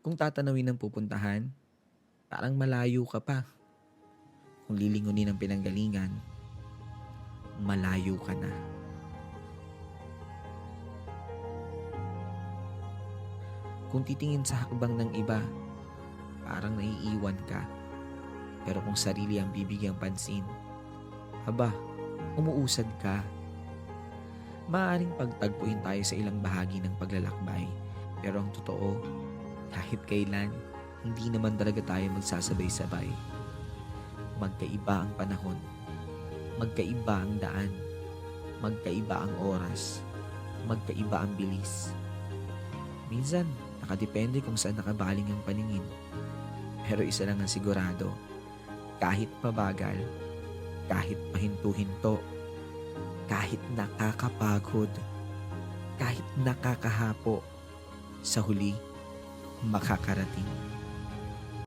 Kung tatanawin ng pupuntahan, parang malayo ka pa. Kung lilingunin ang pinanggalingan, malayo ka na. Kung titingin sa hakbang ng iba, parang naiiwan ka. Pero kung sarili ang bibigyang pansin, aba, umuusad ka. Maaaring pagtagpuin tayo sa ilang bahagi ng paglalakbay. Pero ang totoo, kahit kailan, hindi naman talaga tayo magsasabay-sabay. Magkaiba ang panahon, magkaiba ang daan, magkaiba ang oras, magkaiba ang bilis. Minsan, nakadepende kung saan nakabaling ang paningin. Pero isa lang ang sigurado, kahit mabagal, kahit pahinto-hinto, kahit nakakapagod, kahit nakakahapo, sa huli, makakarating.